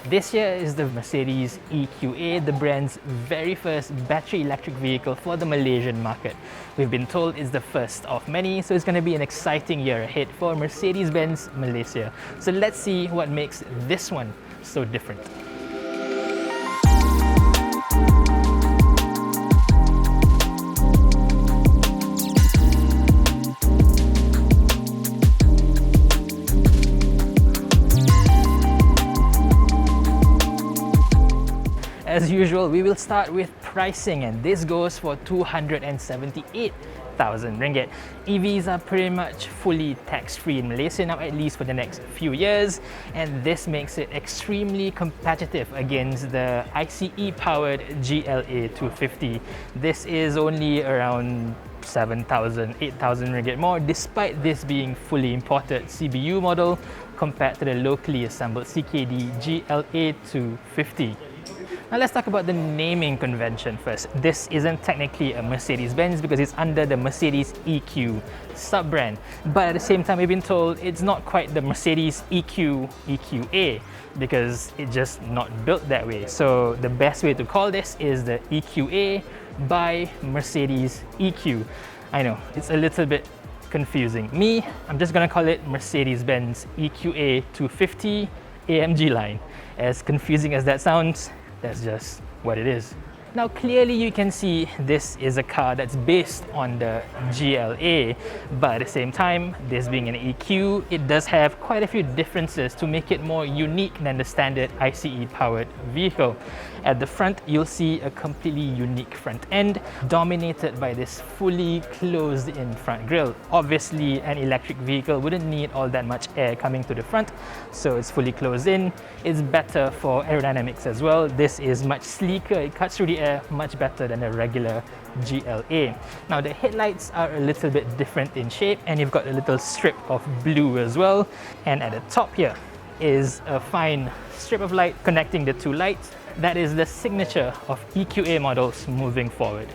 This here is the Mercedes EQA, the brand's very first battery electric vehicle for the Malaysian market. We've been told it's the first of many, so it's going to be an exciting year ahead for Mercedes-Benz Malaysia. So let's see what makes this one so different. As usual, we will start with pricing, and this goes for 278,000 ringgit. EVs are pretty much fully tax-free in Malaysia now, at least for the next few years, and this makes it extremely competitive against the ICE-powered GLA250. This is only around 7,000, 8,000 ringgit more, despite this being fully imported CBU model compared to the locally assembled CKD GLA250. Now let's talk about the naming convention first. This isn't technically a Mercedes-Benz because it's under the Mercedes EQ sub-brand. But at the same time, we've been told it's not quite the Mercedes EQA because it's just not built that way. So the best way to call this is the EQA by Mercedes EQ. I know, it's a little bit confusing. I'm just gonna call it Mercedes-Benz EQA250 AMG Line. As confusing as that sounds, that's just what it is. Now clearly you can see this is a car that's based on the GLA, but at the same time, this being an EQ, it does have quite a few differences to make it more unique than the standard ICE-powered vehicle. At the front, you'll see a completely unique front end dominated by this fully closed-in front grille. Obviously, an electric vehicle wouldn't need all that much air coming to the front, so it's fully closed in. It's better for aerodynamics as well. This is much sleeker, it cuts through the air much better than a regular GLA. Now the headlights are a little bit different in shape, and you've got a little strip of blue as well. And at the top here is a fine strip of light connecting the two lights. That is the signature of EQA models moving forward.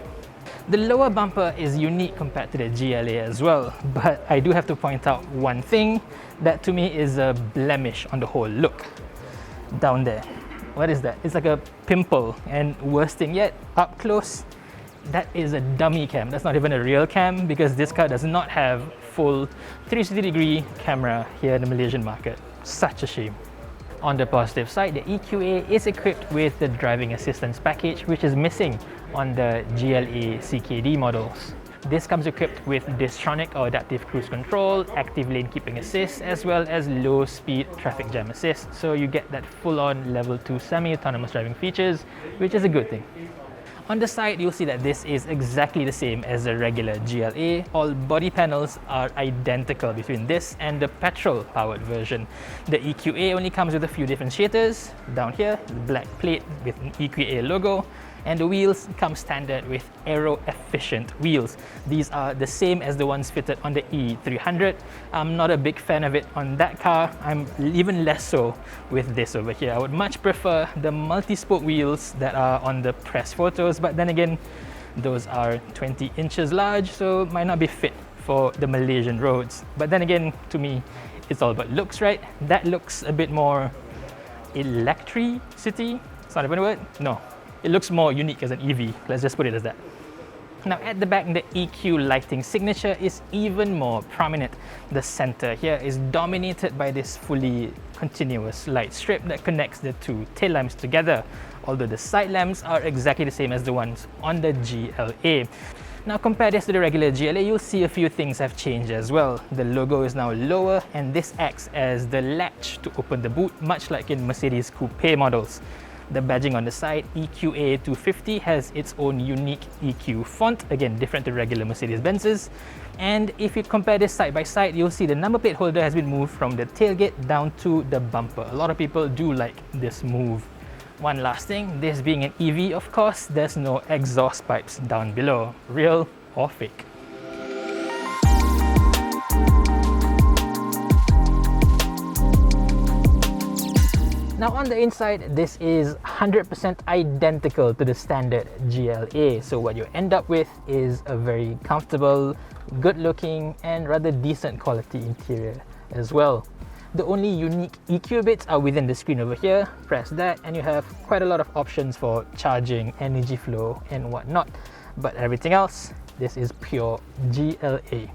The lower bumper is unique compared to the GLA as well, but I do have to point out one thing that to me is a blemish on the whole look. Down there. What is that? It's like a pimple, and worst thing yet, up close, that is a dummy cam. That's not even a real cam because this car does not have full 360-degree camera here in the Malaysian market. Such a shame. On the positive side, the EQA is equipped with the driving assistance package, which is missing on the GLA CKD models. This comes equipped with Distronic or Adaptive Cruise Control, Active Lane Keeping Assist, as well as Low Speed Traffic Jam Assist. So you get that full-on Level 2 semi-autonomous driving features, which is a good thing. On the side, you'll see that this is exactly the same as the regular GLA. All body panels are identical between this and the petrol-powered version. The EQA only comes with a few differentiators. Down here, the black plate with an EQA logo. And the wheels come standard with aero-efficient wheels. These are the same as the ones fitted on the E300. I'm not a big fan of it on that car. I'm even less so with this over here. I would much prefer the multi-spoke wheels that are on the press photos, but then again, those are 20 inches large, so might not be fit for the Malaysian roads. But then again, to me, it's all about looks, right? That looks a bit more electricity. It's not even a word? No. It looks more unique as an EV, let's just put it as that. Now at the back, the EQ lighting signature is even more prominent. The center here is dominated by this fully continuous light strip that connects the two tail lamps together, although the side lamps are exactly the same as the ones on the GLA. Now compare this to the regular GLA, you'll see a few things have changed as well. The logo is now lower, and this acts as the latch to open the boot, much like in Mercedes Coupe models. The badging on the side, EQA250, has its own unique EQ font, again different to regular Mercedes-Benz's. And if you compare this side by side, you'll see the number plate holder has been moved from the tailgate down to the bumper. A lot of people do like this move. One last thing, this being an EV, of course, there's no exhaust pipes down below, real or fake. Now on the inside, this is 100% identical to the standard GLA. So what you end up with is a very comfortable, good looking and rather decent quality interior as well. The only unique EQ bits are within the screen over here. Press that and you have quite a lot of options for charging, energy flow and whatnot. But everything else, this is pure GLA.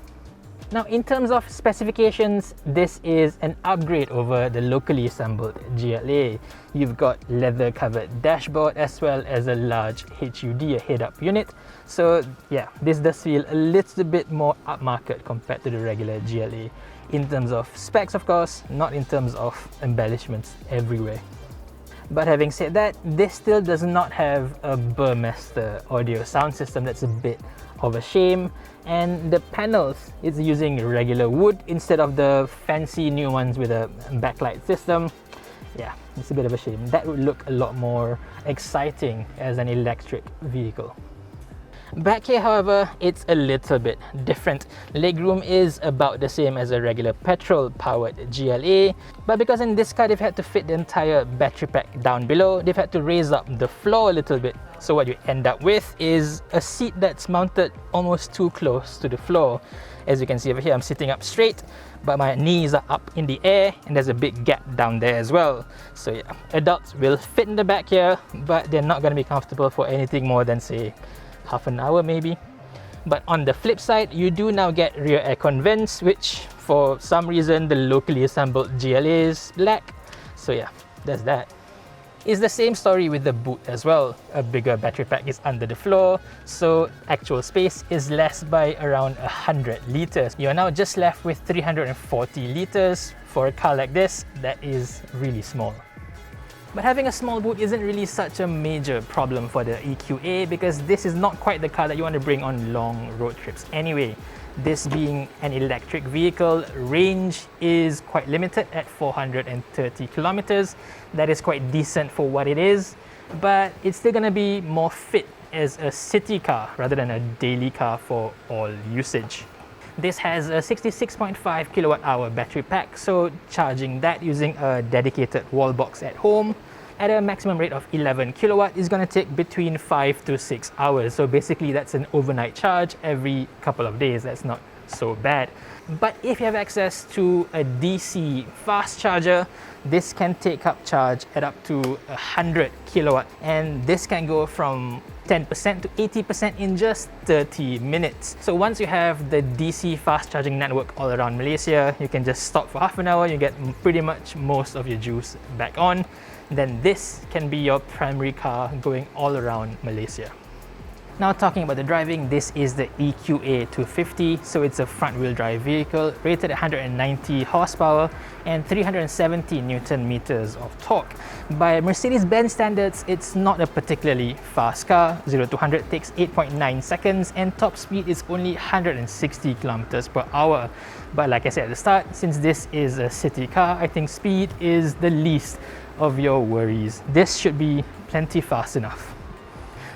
Now in terms of specifications, this is an upgrade over the locally assembled GLA. You've got leather covered dashboard as well as a large HUD, a head-up unit. So yeah, this does feel a little bit more upmarket compared to the regular GLA. In terms of specs of course, not in terms of embellishments everywhere. But having said that, this still does not have a Burmester audio sound system. That's a bit of a shame. And the panels, it's using regular wood instead of the fancy new ones with a backlight system. Yeah, it's a bit of a shame. That would look a lot more exciting as an electric vehicle. Back here, however, it's a little bit different. Legroom is about the same as a regular petrol-powered GLA, but because in this car they've had to fit the entire battery pack down below, they've had to raise up the floor a little bit. So what you end up with is a seat that's mounted almost too close to the floor. As you can see over here, I'm sitting up straight, but my knees are up in the air and there's a big gap down there as well. So yeah, adults will fit in the back here, but they're not going to be comfortable for anything more than say half an hour maybe. But on the flip side, you do now get rear aircon vents, which for some reason the locally assembled GLAs lack. So yeah, there's that. It's the same story with the boot as well. A bigger battery pack is under the floor, so actual space is less by around 100 liters. You are now just left with 340 liters. For a car like this, that is really small. But having a small boot isn't really such a major problem for the EQA, because this is not quite the car that you want to bring on long road trips anyway. This being an electric vehicle, range is quite limited at 430 kilometers. That is quite decent for what it is, but it's still going to be more fit as a city car rather than a daily car for all usage. This has a 66.5 kilowatt hour battery pack, so charging that using a dedicated wall box at home at a maximum rate of 11 kilowatt is going to take between 5 to 6 hours. So basically that's an overnight charge every couple of days. That's not so bad. But if you have access to a DC fast charger, this can take up charge at up to 100 kilowatt, and this can go from 10% to 80% in just 30 minutes. So once you have the DC fast charging network all around Malaysia, you can just stop for half an hour, you get pretty much most of your juice back on. Then this can be your primary car going all around Malaysia. Now talking about the driving, this is the EQA250, so it's a front-wheel drive vehicle rated at 190 horsepower and 370 Newton meters of torque. By Mercedes-Benz standards, it's not a particularly fast car. 0 to 100 takes 8.9 seconds and top speed is only 160 kilometers per hour. But like I said at the start, since this is a city car, I think speed is the least of your worries. This should be plenty fast enough.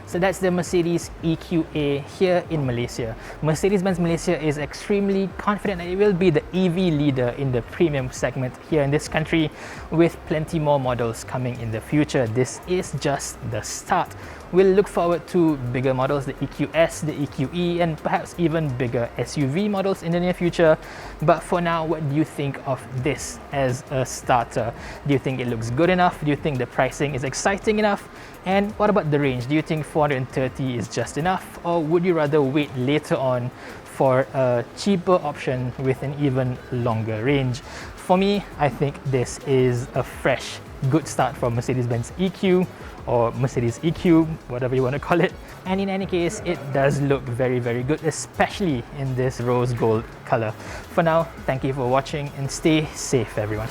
So that's the Mercedes EQA here in Malaysia. Mercedes-Benz Malaysia is extremely confident that it will be the EV leader in the premium segment here in this country, with plenty more models coming in the future. This is just the start. We'll look forward to bigger models, the EQS, the EQE, and perhaps even bigger SUV models in the near future. But for now, what do you think of this as a starter? Do you think it looks good enough? Do you think the pricing is exciting enough? And what about the range? Do you think 430 is just enough? Or would you rather wait later on for a cheaper option with an even longer range? For me, I think this is a fresh, good start for Mercedes-Benz EQ, or Mercedes EQ, whatever you want to call it. And in any case, it does look very, very good, especially in this rose gold color. For now, thank you for watching and stay safe, everyone.